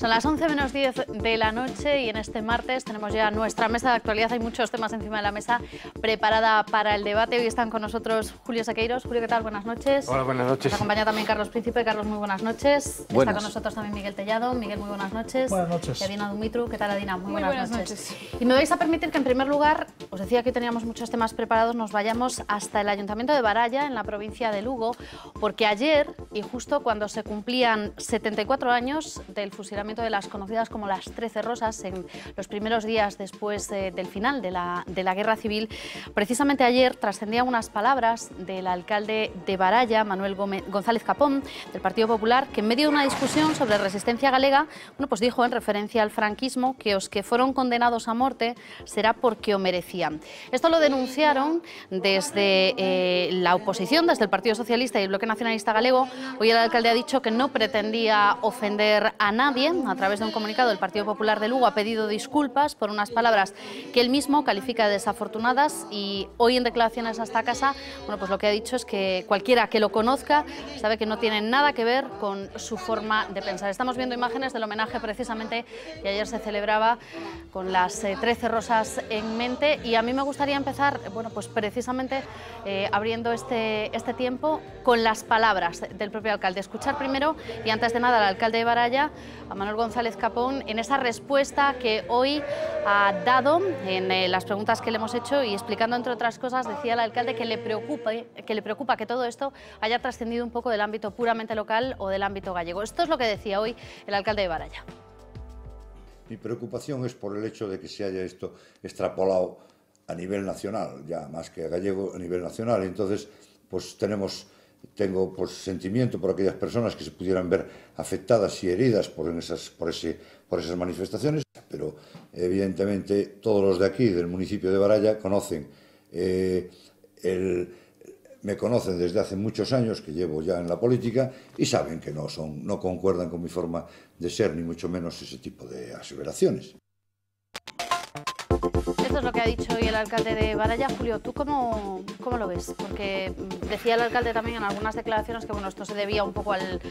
Son las 11 menos 10 de la noche y en este martes tenemos ya nuestra mesa de actualidad. Hay muchos temas encima de la mesa preparada para el debate. Hoy están con nosotros Julio Sequeiros. Julio, ¿qué tal? Buenas noches. Hola, buenas noches. Nos acompaña también Carlos Príncipe. Carlos, muy buenas noches. Buenas. Está con nosotros también Miguel Tellado. Miguel, muy buenas noches. Buenas noches. Y Adina Dumitru. ¿Qué tal, Adina? Muy buenas noches. Y me vais a permitir que en primer lugar, os decía que teníamos muchos temas preparados, nos vayamos hasta el Ayuntamiento de Baralla, en la provincia de Lugo, porque ayer, y justo cuando se cumplían 74 años del fusilamiento de las conocidas como las 13 Rosas, en los primeros días después del final de la Guerra Civil, precisamente ayer trascendían unas palabras del alcalde de Baralla, Manuel González Capón, del Partido Popular, que en medio de una discusión sobre resistencia galega, bueno, pues dijo en referencia al franquismo que os que fueron condenados a muerte será porque o merecían. Esto lo denunciaron desde la oposición, desde el Partido Socialista y el Bloque Nacionalista Galego. Hoy el alcalde ha dicho que no pretendía ofender a nadie. A través de un comunicado, el Partido Popular de Lugo ha pedido disculpas por unas palabras que él mismo califica de desafortunadas, y hoy en declaraciones a esta casa, bueno, pues lo que ha dicho es que cualquiera que lo conozca sabe que no tiene nada que ver con su forma de pensar. Estamos viendo imágenes del homenaje precisamente que ayer se celebraba con las 13 Rosas en mente, y a mí me gustaría empezar, bueno, pues precisamente abriendo este tiempo con las palabras del propio alcalde. Escuchar primero y antes de nada al alcalde de Baralla, a Manuel González Capón, en esa respuesta que hoy ha dado en las preguntas que le hemos hecho, y explicando entre otras cosas, decía el alcalde que le preocupa que todo esto haya trascendido un poco del ámbito puramente local o del ámbito gallego. Esto es lo que decía hoy el alcalde de Baralla. Mi preocupación es por el hecho de que se haya esto extrapolado a nivel nacional, ya más que gallego, a nivel nacional. Entonces, pues tengo pues sentimiento por aquellas personas que se pudieran ver afectadas y heridas por esas manifestaciones, pero evidentemente todos los de aquí, del municipio de Baralla, me conocen desde hace muchos años, que llevo ya en la política, y saben que no concuerdan con mi forma de ser, ni mucho menos ese tipo de aseveraciones. Esto es lo que ha dicho hoy el alcalde de Baralla. Julio, ¿tú cómo lo ves? Porque decía el alcalde también en algunas declaraciones que bueno, esto se debía un poco al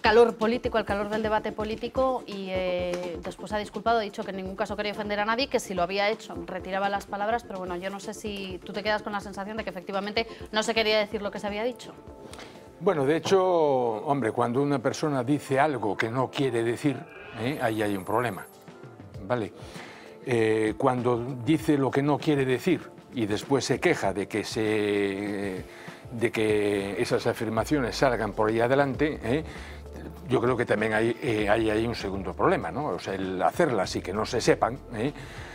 calor político, al calor del debate político, y después ha disculpado, ha dicho que en ningún caso quería ofender a nadie, que si lo había hecho retiraba las palabras, pero bueno, yo no sé si tú te quedas con la sensación de que efectivamente no se quería decir lo que se había dicho. Bueno, de hecho, hombre, cuando una persona dice algo que no quiere decir, ahí hay un problema, ¿vale? Cuando dice lo que no quiere decir y después se queja de que esas afirmaciones salgan por ahí adelante, yo creo que también hay un segundo problema, ¿no? O sea, el hacerlas y que no se sepan.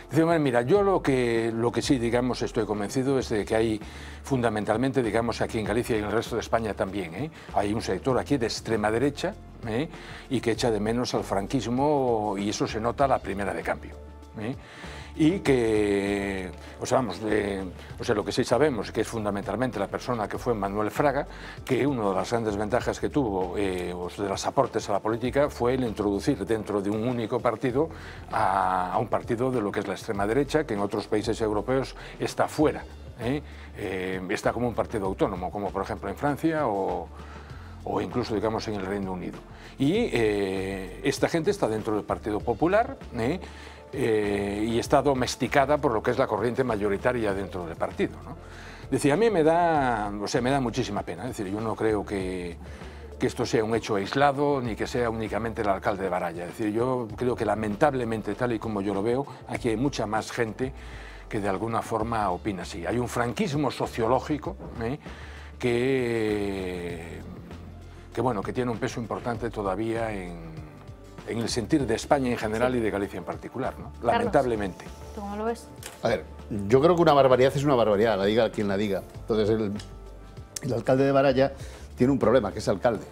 Dice, bueno, mira, yo lo que sí, digamos, estoy convencido es de que hay fundamentalmente, digamos, aquí en Galicia y en el resto de España también, hay un sector aquí de extrema derecha y que echa de menos al franquismo, y eso se nota a la primera de cambio. Y que, o sea, lo que sí sabemos que es fundamentalmente la persona que fue Manuel Fraga, que una de las grandes ventajas que tuvo, de los aportes a la política, fue el introducir dentro de un único partido a un partido de lo que es la extrema derecha, que en otros países europeos está fuera, está como un partido autónomo, como por ejemplo en Francia o incluso, digamos, en el Reino Unido. Y esta gente está dentro del Partido Popular, y está domesticada por lo que es la corriente mayoritaria dentro del partido, ¿no? Decía, a mí me da muchísima pena. Es decir, yo no creo que esto sea un hecho aislado, ni que sea únicamente el alcalde de Baralla. Es decir, yo creo que lamentablemente, tal y como yo lo veo, aquí hay mucha más gente que de alguna forma opina así. Hay un franquismo sociológico que tiene un peso importante todavía en el sentir de España en general, sí, y de Galicia en particular, ¿no? Lamentablemente. ¿Tú cómo lo ves? A ver, yo creo que una barbaridad es una barbaridad, la diga quien la diga. Entonces el alcalde de Baralla tiene un problema, que es alcalde.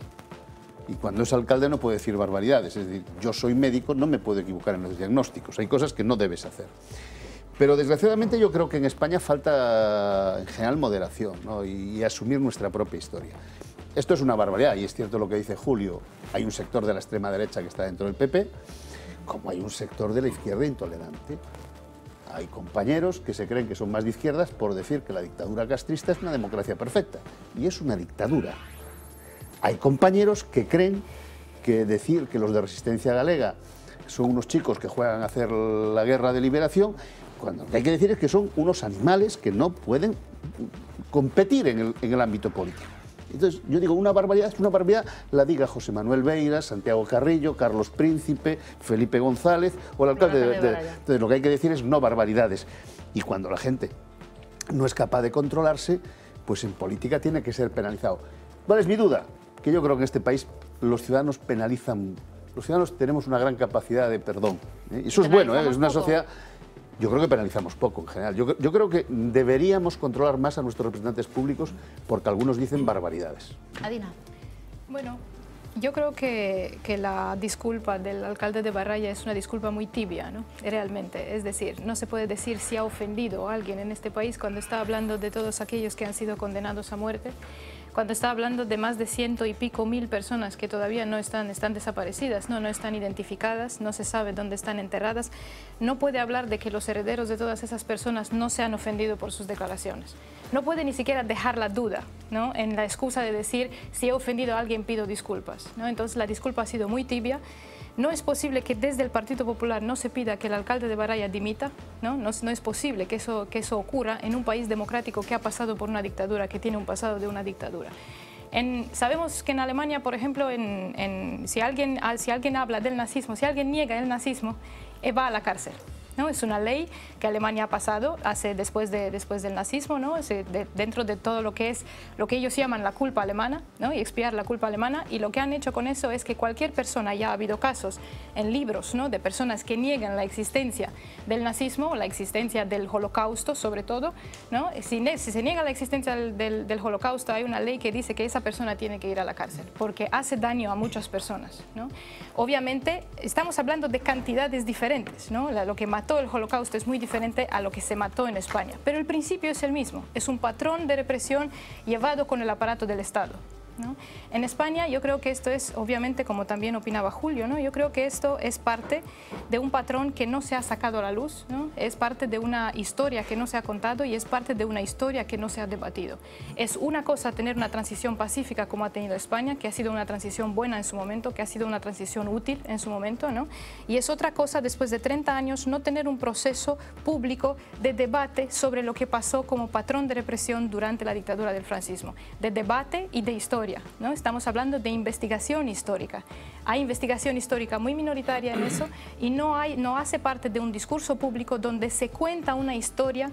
Y cuando es alcalde no puede decir barbaridades. Es decir, yo soy médico, no me puedo equivocar en los diagnósticos. Hay cosas que no debes hacer. Pero desgraciadamente yo creo que en España falta en general moderación, ¿no? y asumir nuestra propia historia. Esto es una barbaridad, y es cierto lo que dice Julio. Hay un sector de la extrema derecha que está dentro del PP, como hay un sector de la izquierda intolerante. Hay compañeros que se creen que son más de izquierdas por decir que la dictadura castrista es una democracia perfecta, y es una dictadura. Hay compañeros que creen que decir que los de Resistencia Galega son unos chicos que juegan a hacer la guerra de liberación, cuando lo que hay que decir es que son unos animales que no pueden competir en el ámbito político. Entonces, yo digo, una barbaridad es una barbaridad, la diga José Manuel Beiras, Santiago Carrillo, Carlos Príncipe, Felipe González o el alcalde de Baralla. Entonces, lo que hay que decir es no barbaridades. Y cuando la gente no es capaz de controlarse, pues en política tiene que ser penalizado. ¿Cuál es mi duda? Que yo creo que en este país los ciudadanos penalizan, los ciudadanos tenemos una gran capacidad de perdón. Y eso es bueno, es una sociedad... Yo creo que penalizamos poco en general. Yo creo que deberíamos controlar más a nuestros representantes públicos porque algunos dicen barbaridades. Adina. Bueno, yo creo que la disculpa del alcalde de Baralla es una disculpa muy tibia, ¿no? Realmente. Es decir, no se puede decir si ha ofendido a alguien en este país cuando está hablando de todos aquellos que han sido condenados a muerte, cuando está hablando de más de 100 y pico mil personas que todavía no están desaparecidas, no están identificadas, no se sabe dónde están enterradas. No puede hablar de que los herederos de todas esas personas no se han ofendido por sus declaraciones. No puede ni siquiera dejar la duda, ¿no?, en la excusa de decir si he ofendido a alguien pido disculpas, ¿no? Entonces la disculpa ha sido muy tibia. No es posible que desde el Partido Popular no se pida que el alcalde de Baralla dimita, ¿no? No es posible que eso ocurra en un país democrático que ha pasado por una dictadura, que tiene un pasado de una dictadura. Sabemos que en Alemania, por ejemplo, si alguien habla del nazismo, si alguien niega el nazismo, va a la cárcel, ¿no? Es una ley que Alemania ha pasado después del nazismo, ¿no? Dentro de todo lo que ellos llaman la culpa alemana, ¿no? Y expiar la culpa alemana, y lo que han hecho con eso es que cualquier persona, ya ha habido casos en libros, ¿no?, de personas que niegan la existencia del nazismo, la existencia del holocausto sobre todo, ¿no? Si se niega la existencia del holocausto, hay una ley que dice que esa persona tiene que ir a la cárcel porque hace daño a muchas personas, ¿no? Obviamente estamos hablando de cantidades diferentes, ¿no? Lo que mató el holocausto es muy diferente a lo que se mató en España, pero el principio es el mismo, es un patrón de represión llevado con el aparato del Estado, ¿no? En España yo creo que esto es, obviamente, como también opinaba Julio, ¿no?, yo creo que esto es parte de un patrón que no se ha sacado a la luz, ¿no? Es parte de una historia que no se ha contado y es parte de una historia que no se ha debatido. Es una cosa tener una transición pacífica como ha tenido España, que ha sido una transición buena en su momento, que ha sido una transición útil en su momento, ¿no? Y es otra cosa, después de 30 años, no tener un proceso público de debate sobre lo que pasó como patrón de represión durante la dictadura del franquismo, de debate y de historia, ¿no? Estamos hablando de investigación histórica. Hay investigación histórica muy minoritaria en eso y no hace parte de un discurso público donde se cuenta una historia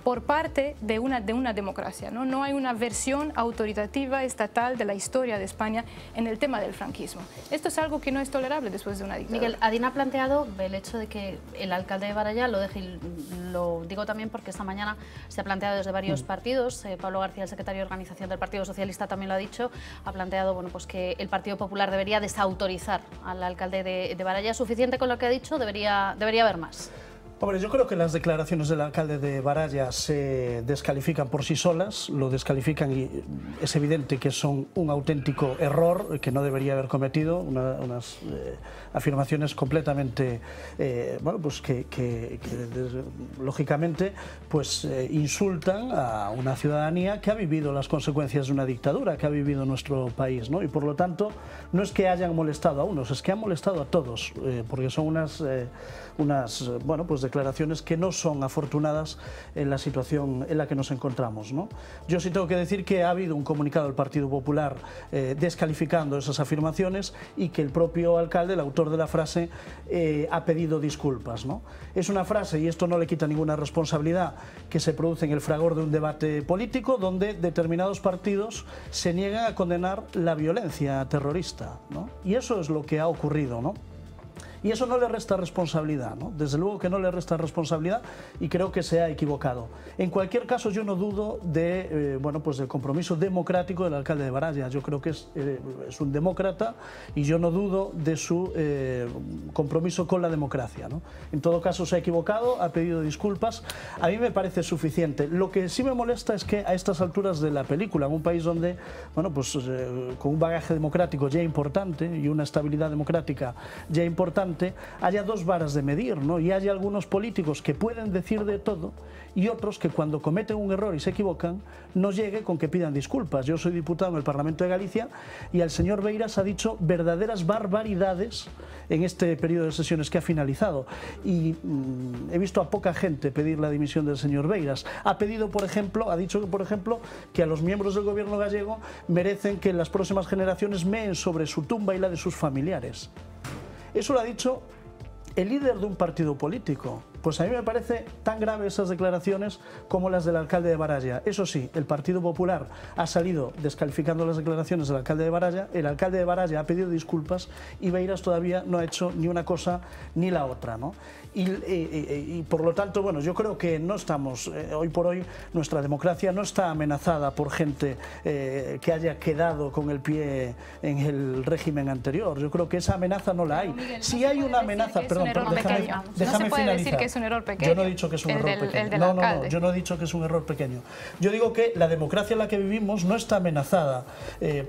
por parte de una democracia, ¿no? No hay una versión autoritativa estatal de la historia de España en el tema del franquismo. Esto es algo que no es tolerable después de una dictadura. Miguel, Adina ha planteado el hecho de que el alcalde de Baralla, lo digo también porque esta mañana se ha planteado desde varios partidos, Pablo García, el secretario de organización del Partido Socialista, también lo ha dicho, ha planteado, bueno, pues que el Partido Popular debería desautorizar al alcalde de Baralla. ¿Es suficiente con lo que ha dicho? ¿Debería haber más? Hombre, yo creo que las declaraciones del alcalde de Baralla se descalifican por sí solas, lo descalifican y es evidente que son un auténtico error que no debería haber cometido, unas afirmaciones completamente, bueno, pues que lógicamente pues insultan a una ciudadanía que ha vivido las consecuencias de una dictadura, que ha vivido nuestro país, ¿no? Y por lo tanto no es que hayan molestado a unos, es que han molestado a todos, porque son unas bueno, pues declaraciones que no son afortunadas en la situación en la que nos encontramos, ¿no? Yo sí tengo que decir que ha habido un comunicado del Partido Popular descalificando esas afirmaciones y que el propio alcalde, el autor de la frase, ha pedido disculpas, ¿no? Es una frase, y esto no le quita ninguna responsabilidad, que se produce en el fragor de un debate político donde determinados partidos se niegan a condenar la violencia terrorista, ¿no? Y eso es lo que ha ocurrido, ¿no? Y eso no le resta responsabilidad, ¿no? Desde luego que no le resta responsabilidad y creo que se ha equivocado. En cualquier caso, yo no dudo bueno, pues del compromiso democrático del alcalde de Baralla. Yo creo que es un demócrata y yo no dudo de su compromiso con la democracia, ¿no? En todo caso, se ha equivocado, ha pedido disculpas. A mí me parece suficiente. Lo que sí me molesta es que a estas alturas de la película, en un país donde, bueno, pues con un bagaje democrático ya importante y una estabilidad democrática ya importante, importante haya dos varas de medir, ¿no? Y haya algunos políticos que pueden decir de todo y otros que cuando cometen un error y se equivocan no llegue con que pidan disculpas. Yo soy diputado en el Parlamento de Galicia y el señor Beiras ha dicho verdaderas barbaridades en este periodo de sesiones que ha finalizado y he visto a poca gente pedir la dimisión del señor Beiras. Ha dicho por ejemplo que a los miembros del gobierno gallego merecen que las próximas generaciones meen sobre su tumba y la de sus familiares. Eso lo ha dicho el líder de un partido político. Pues a mí me parece tan grave esas declaraciones como las del alcalde de Baralla. Eso sí, el Partido Popular ha salido descalificando las declaraciones del alcalde de Baralla, el alcalde de Baralla ha pedido disculpas y Beiras todavía no ha hecho ni una cosa ni la otra, ¿no? Y por lo tanto, bueno, yo creo que no estamos, hoy por hoy, nuestra democracia no está amenazada por gente que haya quedado con el pie en el régimen anterior. Yo creo que esa amenaza no la hay. Miguel, si hay una amenaza, déjame finalizar. Es un error pequeño. Yo no he dicho que es un error pequeño. No, yo no he dicho que es un error pequeño. Yo digo que la democracia en la que vivimos no está amenazada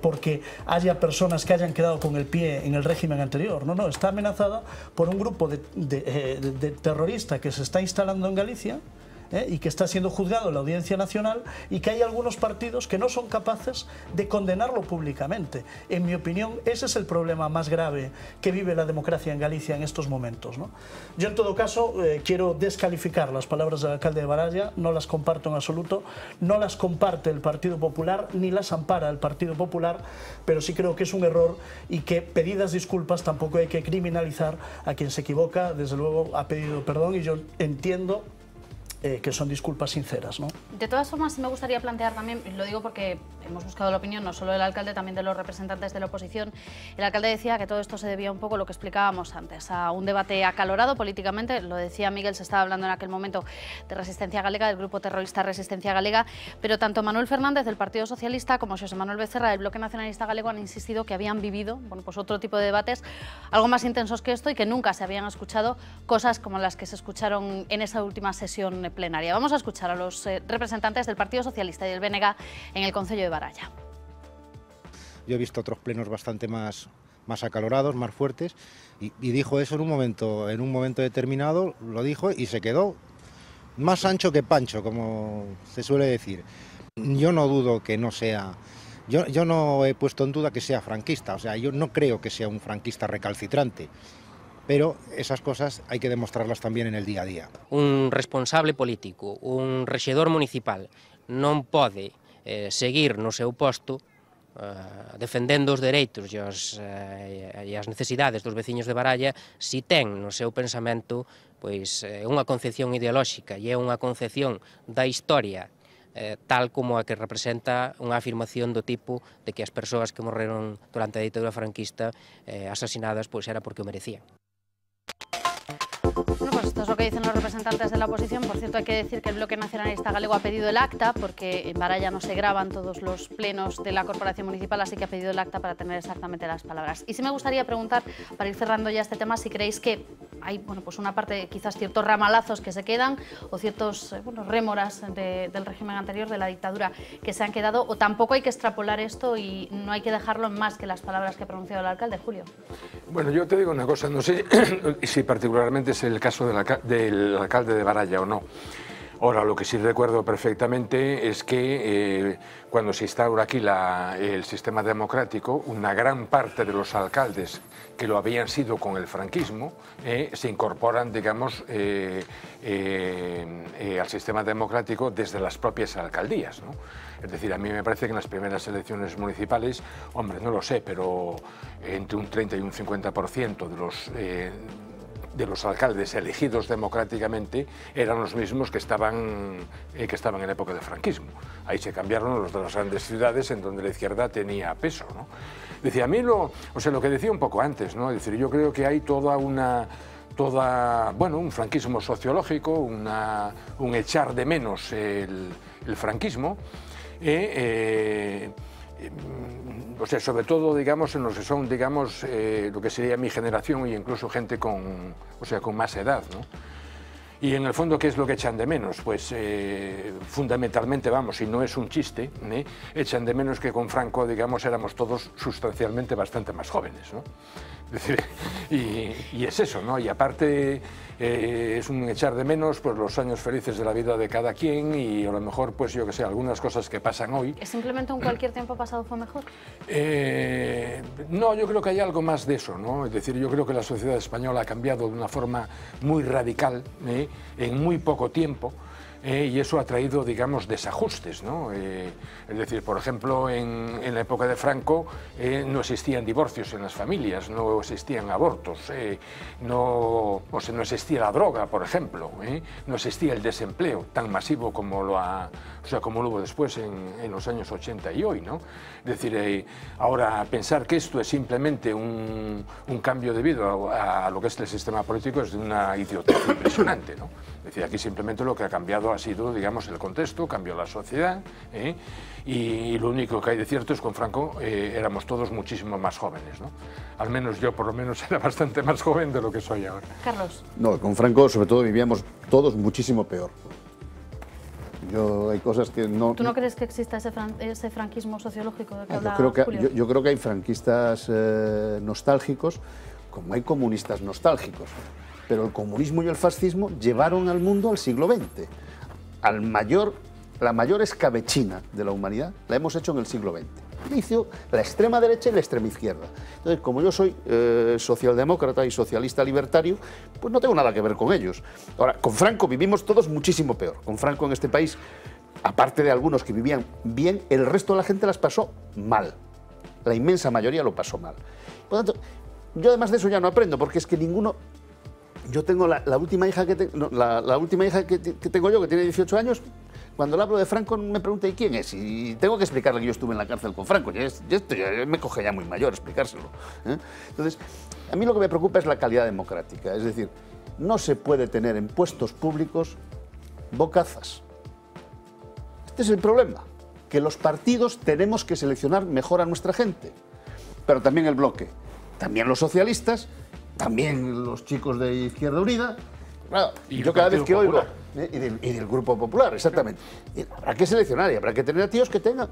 porque haya personas que hayan quedado con el pie en el régimen anterior. No, está amenazada por un grupo de terroristas que se está instalando en Galicia y que está siendo juzgado en la Audiencia Nacional y que hay algunos partidos que no son capaces de condenarlo públicamente. En mi opinión, ese es el problema más grave que vive la democracia en Galicia en estos momentos, ¿no? Yo, en todo caso, quiero descalificar las palabras del alcalde de Baralla, no las comparto en absoluto, no las comparte el Partido Popular, ni las ampara el Partido Popular, pero sí creo que es un error y que, pedidas disculpas, tampoco hay que criminalizar a quien se equivoca. Desde luego ha pedido perdón y yo entiendo que son disculpas sinceras, ¿no? De todas formas, sí me gustaría plantear también, lo digo porque hemos buscado la opinión no solo del alcalde, también de los representantes de la oposición. El alcalde decía que todo esto se debía un poco a lo que explicábamos antes, a un debate acalorado políticamente. Lo decía Miguel, se estaba hablando en aquel momento de Resistencia Galega, del grupo terrorista Resistencia Galega, pero tanto Manuel Fernández del Partido Socialista como Xosé Manuel Becerra del Bloque Nacionalista Galego han insistido que habían vivido, bueno, pues otro tipo de debates algo más intensos que esto y que nunca se habían escuchado cosas como las que se escucharon en esa última sesión plenaria. Vamos a escuchar a los representantes del Partido Socialista y del BNG en el Concello de Baralla. Yo he visto otros plenos bastante más acalorados, más fuertes, y dijo eso en un momento determinado, lo dijo y se quedó más ancho que pancho, como se suele decir. Yo no dudo que no sea, yo no he puesto en duda que sea franquista, o sea, yo no creo que sea un franquista recalcitrante. Pero esas cosas hai que demostrarlas tamén en el día a día. Un responsable político, un rexedor municipal, non pode seguir no seu posto defendendo os dereitos e as necesidades dos veciños de Baralla si ten no seu pensamento unha concepción ideolóxica e é unha concepción da historia tal como a que representa unha afirmación do tipo de que as persoas que morreron durante a ditadura franquista asasinadas era porque o merecían. Bueno, pues esto es lo que dicen los representantes de la oposición. Por cierto, hay que decir que el Bloque Nacionalista Galego ha pedido el acta, porque en Baralla no se graban todos los plenos de la Corporación Municipal, así que ha pedido el acta para tener exactamente las palabras. Y sí me gustaría preguntar, para ir cerrando ya este tema, si creéis que hay, bueno, pues una parte, quizás ciertos ramalazos que se quedan, o ciertos rémoras del régimen anterior, de la dictadura, que se han quedado, o tampoco hay que extrapolar esto y no hay que dejarlo en más que las palabras que ha pronunciado el alcalde. Julio. Bueno, yo te digo una cosa, no sé si particularmente es el caso del alcalde de Baralla o no. Ahora, lo que sí recuerdo perfectamente es que cuando se instaura aquí el sistema democrático, una gran parte de los alcaldes que lo habían sido con el franquismo se incorporan, digamos, al sistema democrático desde las propias alcaldías, ¿no? Es decir, a mí me parece que en las primeras elecciones municipales, hombre, no lo sé, pero entre un 30 y un 50% de los alcaldes elegidos democráticamente eran los mismos que estaban en la época del franquismo. Ahí se cambiaron los de las grandes ciudades en donde la izquierda tenía peso, ¿no? Decía, a mí lo que decía un poco antes, ¿no? Es decir, yo creo que hay bueno, un franquismo sociológico, un echar de menos el franquismo, o sea, sobre todo, digamos, en los que son, digamos, lo que sería mi generación e incluso gente con más edad, ¿no? Y en el fondo, ¿qué es lo que echan de menos? Pues fundamentalmente, vamos, y no es un chiste, echan de menos que con Franco, digamos, éramos todos sustancialmente bastante más jóvenes, ¿no? Es decir, y es eso, ¿no? Y aparte es un echar de menos pues, los años felices de la vida de cada quien y a lo mejor, pues yo que sé, algunas cosas que pasan hoy. ¿Es simplemente un cualquier tiempo pasado fue mejor? No, yo creo que hay algo más de eso, ¿no? Es decir, yo creo que la sociedad española ha cambiado de una forma muy radical, en muy poco tiempo. Y eso ha traído, digamos, desajustes, ¿no? Es decir, por ejemplo, en la época de Franco no existían divorcios en las familias, no existían abortos, no existía la droga, por ejemplo, no existía el desempleo tan masivo como lo hubo después en los años 80 y hoy, ¿no? Es decir, ahora pensar que esto es simplemente un cambio debido a lo que es el sistema político es de una idiotez impresionante, ¿no? Es decir, aquí simplemente lo que ha cambiado ha sido, digamos, el contexto, cambió la sociedad, y lo único que hay de cierto es que con Franco éramos todos muchísimo más jóvenes, ¿no? Al menos yo, por lo menos, era bastante más joven de lo que soy ahora. Carlos. No, con Franco, sobre todo, vivíamos todos muchísimo peor. Hay cosas que no... ¿Tú no crees que exista ese franquismo sociológico del que habla Julio? Yo creo que hay franquistas nostálgicos, como hay comunistas nostálgicos. Pero el comunismo y el fascismo llevaron al mundo al siglo XX. La mayor escabechina de la humanidad la hemos hecho en el siglo XX. Hizo la extrema derecha y la extrema izquierda. Entonces, como yo soy socialdemócrata y socialista libertario, pues no tengo nada que ver con ellos. Ahora, con Franco vivimos todos muchísimo peor. Con Franco en este país, aparte de algunos que vivían bien, el resto de la gente las pasó mal. La inmensa mayoría lo pasó mal. Por lo tanto, yo además de eso ya no aprendo, porque es que ninguno... Yo tengo la última hija que tengo yo, que tiene 18 años, cuando le hablo de Franco me pregunta ¿y quién es? Y tengo que explicarle que yo estuve en la cárcel con Franco, ya me coge ya muy mayor explicárselo. Entonces, a mí lo que me preocupa es la calidad democrática, es decir, no se puede tener en puestos públicos bocazas. Este es el problema, que los partidos tenemos que seleccionar mejor a nuestra gente, pero también el bloque, también los socialistas, también los chicos de Izquierda Unida, claro, y yo cada vez que oigo, y del Grupo Popular, exactamente, habrá que seleccionar y habrá que tener a tíos que tengan,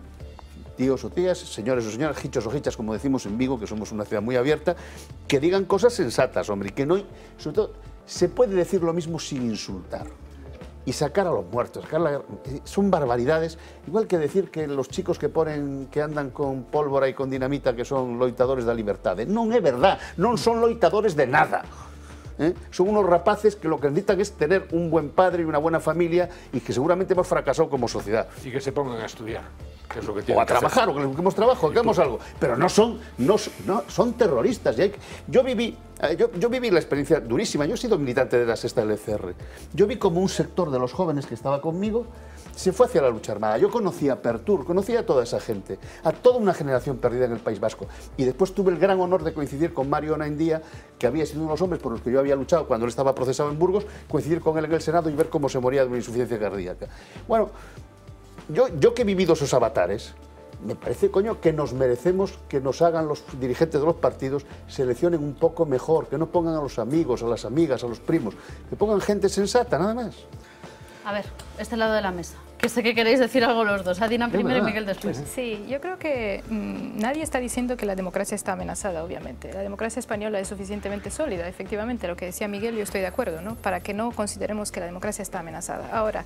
tíos o tías, señores o señoras, hichos o hichas, como decimos en Vigo, que somos una ciudad muy abierta, que digan cosas sensatas, hombre, y que no, sobre todo, se puede decir lo mismo sin insultar. Y sacar a los muertos, son barbaridades, igual que decir que los chicos que andan con pólvora y con dinamita que son loitadores da liberdade. Non é verdad, non son loitadores de nada. Son unos rapaces que lo que necesitan es tener un buen padre y una buena familia y que seguramente hemos fracasado como sociedad. Y que se pongan a estudiar, que es lo que O tienen a trabajar, o que busquemos trabajo, o que hagamos algo. Pero no son terroristas. Yo viví la experiencia durísima. Yo he sido militante de la Sexta LCR. Yo vi como un sector de los jóvenes que estaba conmigo se fue hacia la lucha armada. Yo conocía a Pertur, conocía a toda esa gente, a toda una generación perdida en el País Vasco. Y después tuve el gran honor de coincidir con Mario Onaindía, que había sido uno de los hombres por los que yo había luchado cuando él estaba procesado en Burgos, coincidir con él en el Senado y ver cómo se moría de una insuficiencia cardíaca. Bueno, yo que he vivido esos avatares, me parece, coño, que nos merecemos que nos hagan los dirigentes de los partidos, seleccionen un poco mejor, que no pongan a los amigos, a las amigas, a los primos, que pongan gente sensata, nada más. A ver, este lado de la mesa. Que sé que queréis decir algo los dos. Adina primero y Miguel después. Sí, yo creo que nadie está diciendo que la democracia está amenazada, obviamente. La democracia española es suficientemente sólida, efectivamente. Lo que decía Miguel, yo estoy de acuerdo, ¿no? Para que no consideremos que la democracia está amenazada. Ahora,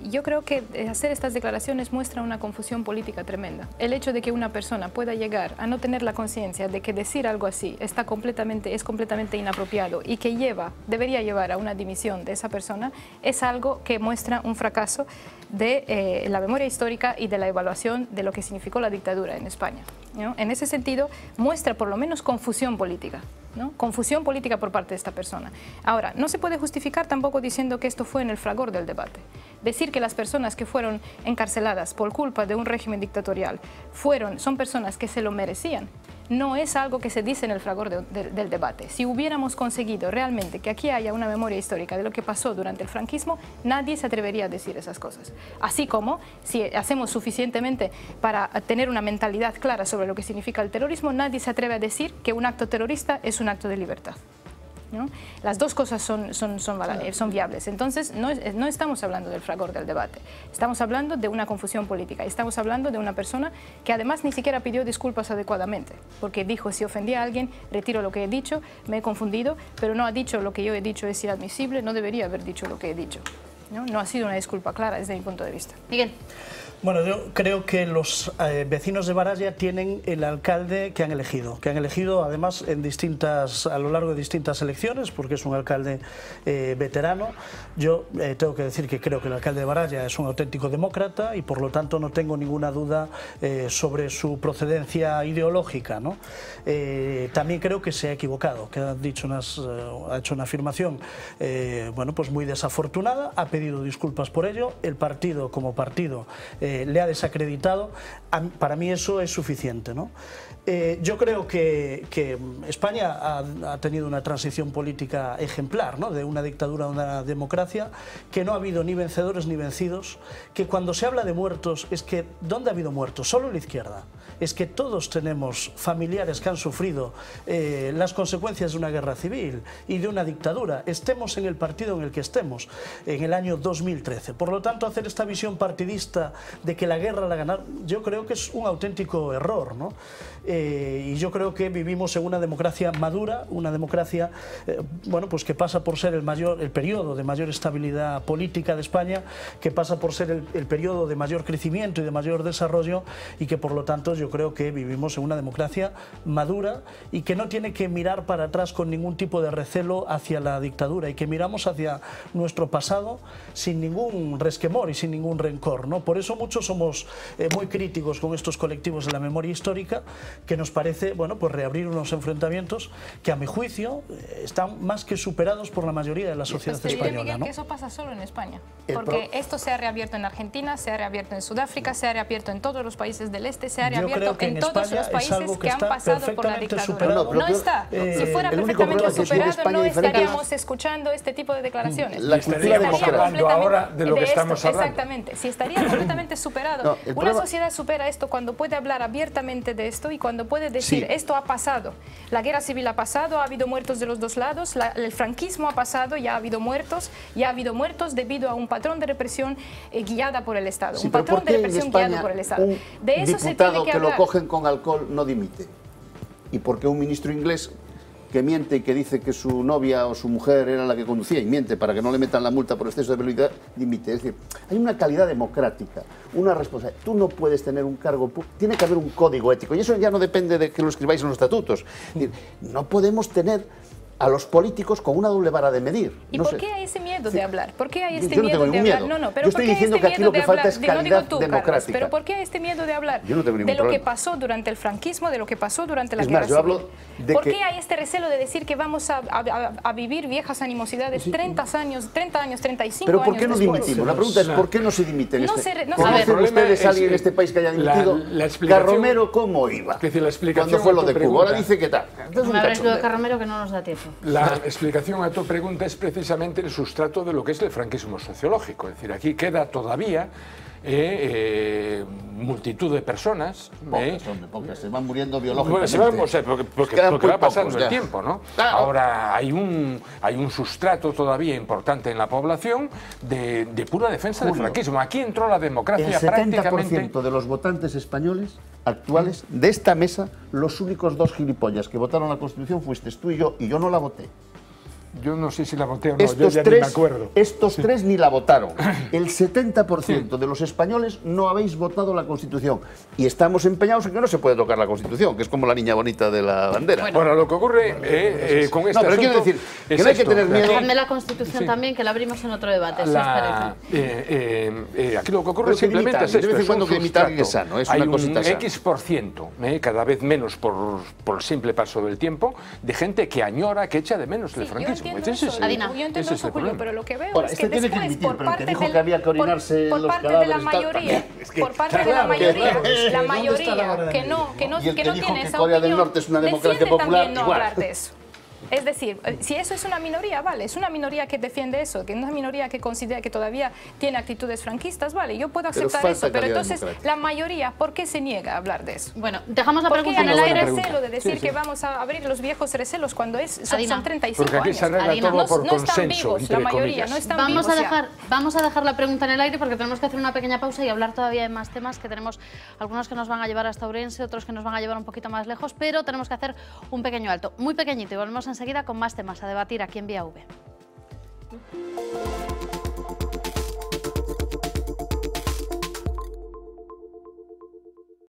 yo creo que hacer estas declaraciones muestra una confusión política tremenda. El hecho de que una persona pueda llegar a no tener la conciencia de que decir algo así es completamente inapropiado y que debería llevar a una dimisión de esa persona es algo que muestra un fracaso de la memoria histórica y de la evaluación de lo que significó la dictadura en España, ¿no? En ese sentido, muestra por lo menos confusión política, ¿no? Confusión política por parte de esta persona. Ahora, no se puede justificar tampoco diciendo que esto fue en el fragor del debate. Decir que las personas que fueron encarceladas por culpa de un régimen dictatorial son personas que se lo merecían, no es algo que se dice en el fragor del debate. Si hubiéramos conseguido realmente que aquí haya una memoria histórica de lo que pasó durante el franquismo, nadie se atrevería a decir esas cosas. Así como, si hacemos suficientemente para tener una mentalidad clara sobre lo que significa el terrorismo, nadie se atreve a decir que un acto terrorista es un acto de libertad. ¿no? Las dos cosas son viables. Entonces, no estamos hablando del fragor del debate, estamos hablando de una confusión política, estamos hablando de una persona que además ni siquiera pidió disculpas adecuadamente, porque dijo, si ofendí a alguien, retiro lo que he dicho, me he confundido, pero no ha dicho lo que yo he dicho es inadmisible, no debería haber dicho lo que he dicho. No ha sido una disculpa clara desde mi punto de vista. Miguel. Bueno, yo creo que los vecinos de Baralla tienen el alcalde que han elegido además a lo largo de distintas elecciones, porque es un alcalde veterano. Yo tengo que decir que creo que el alcalde de Baralla es un auténtico demócrata y por lo tanto no tengo ninguna duda sobre su procedencia ideológica, ¿no? También creo que se ha equivocado, que ha hecho una afirmación bueno, pues muy desafortunada, ha pedido disculpas por ello, el partido como partido le ha desacreditado. Para mí eso es suficiente, ¿no? Yo creo que España ha tenido una transición política ejemplar, ¿no? De una dictadura a una democracia, que no ha habido ni vencedores ni vencidos, que cuando se habla de muertos es que ¿dónde ha habido muertos? Solo en la izquierda. Es que todos tenemos familiares que han sufrido las consecuencias de una guerra civil y de una dictadura, estemos en el partido en el que estemos, en el año 2013. Por lo tanto, hacer esta visión partidista de que la guerra la ganaron, yo creo que es un auténtico error, ¿no? Y yo creo que vivimos en una democracia madura, una democracia bueno, pues que pasa por ser el periodo de mayor estabilidad política de España, que pasa por ser el periodo de mayor crecimiento y de mayor desarrollo, y que por lo tanto yo creo que vivimos en una democracia madura y que no tiene que mirar para atrás con ningún tipo de recelo hacia la dictadura, y que miramos hacia nuestro pasado sin ningún resquemor y sin ningún rencor, ¿no? Por eso muchos somos muy críticos con estos colectivos de la memoria histórica, que nos parece, bueno, pues reabrir unos enfrentamientos que a mi juicio están más que superados por la mayoría de la sociedad española, Miguel, ¿no? que eso pasa solo en España, porque esto se ha reabierto en Argentina, se ha reabierto en Sudáfrica, se ha reabierto en todos los países del este, se ha reabierto en todos los países que han pasado por la dictadura. No está. Si fuera perfectamente superado, no estaríamos escuchando este tipo de declaraciones. Estaríamos hablando ahora de lo que estamos hablando. Exactamente. Si estaría completamente superado. Una sociedad supera esto cuando puede hablar abiertamente de esto y cuando puede decir, esto ha pasado. La guerra civil ha pasado, ha habido muertos de los dos lados, el franquismo ha pasado, ya ha habido muertos debido a un patrón de represión guiada por el Estado. Sí, un patrón de represión guiado por el Estado. De eso se tiene que hablar. Lo cogen con alcohol no dimite. ¿Y por qué un ministro inglés que miente y que dice que su novia o su mujer era la que conducía y miente para que no le metan la multa por exceso de velocidad, dimite? Es decir, hay una calidad democrática, una responsabilidad. Tú no puedes tener un cargo público, tiene que haber un código ético, y eso ya no depende de que lo escribáis en los estatutos. Es decir, no podemos tener a los políticos con una doble vara de medir. ¿Y por qué hay ese miedo de hablar? ¿Por qué hay este yo no miedo tengo de ningún hablar? miedo. No, pero yo estoy diciendo que aquí lo que falta es calidad democrática. Pero ¿por qué hay este miedo de hablar? Yo no tengo ningún de lo problema. que pasó durante el franquismo, de lo que pasó durante la Es guerra más, yo civil. hablo de ¿Por que... qué hay este recelo de decir que vamos a vivir viejas animosidades 30 años, 35 ¿Pero por años qué no después? dimitimos? La pregunta es ¿por qué no se dimite? ¿Conocen ustedes a alguien en este país que haya dimitido? Carromero, ¿cómo iba? Cuando fue lo de Cuba. Ahora dice que tal. Me habrás lo de Carromero que no nos da tiempo. La explicación a tu pregunta es precisamente el sustrato de lo que es el franquismo sociológico. Es decir, aquí queda todavía multitud de personas. Pocas, se van muriendo biológicamente. Bueno, porque va pasando el tiempo, ¿no? Claro. Ahora hay un sustrato todavía importante en la población de pura defensa del franquismo. Aquí entró la democracia prácticamente... El 70% de los votantes españoles actuales de esta mesa, los únicos dos gilipollas que votaron la Constitución fuiste tú y yo no la voté. Yo no sé si la voté o no, yo ya ni me acuerdo. Estos tres ni la votaron. El 70% de los españoles no habéis votado la Constitución. Y estamos empeñados en que no se puede tocar la Constitución, que es como la niña bonita de la bandera. Bueno, lo que ocurre con este pero quiero decir que no hay que tener miedo. Dejadme la Constitución también, que la abrimos en otro debate, si os parece. Aquí lo que ocurre simplemente es esto. De vez en cuando que imitar es sano, es hay una cosita sana. Hay un X%, cada vez menos por el simple paso del tiempo, de gente que añora, que echa de menos el franquismo. Yo entiendo eso, Julio, pero lo que veo es que después, por parte de la mayoría, la mayoría que no tiene esa opinión, decide también no hablar de eso. Es decir, si eso es una minoría, vale, es una minoría que defiende eso, que es una minoría que considera que todavía tiene actitudes franquistas, vale, yo puedo aceptar eso, pero entonces la mayoría, ¿por qué se niega a hablar de eso? Bueno, dejamos la pregunta en el el aire. recelo de decir que vamos a abrir los viejos recelos cuando son 35 porque aquí años. se arregla todo por no están consenso, vivos, la mayoría, comillas. no están Vamos vivos a dejar la pregunta en el aire porque tenemos que hacer una pequeña pausa y hablar todavía de más temas, que tenemos algunos que nos van a llevar hasta Ourense, otros que nos van a llevar un poquito más lejos, pero tenemos que hacer un pequeño alto, muy pequeñito, y volvemos enseguida con más temas a debatir aquí en Vía V.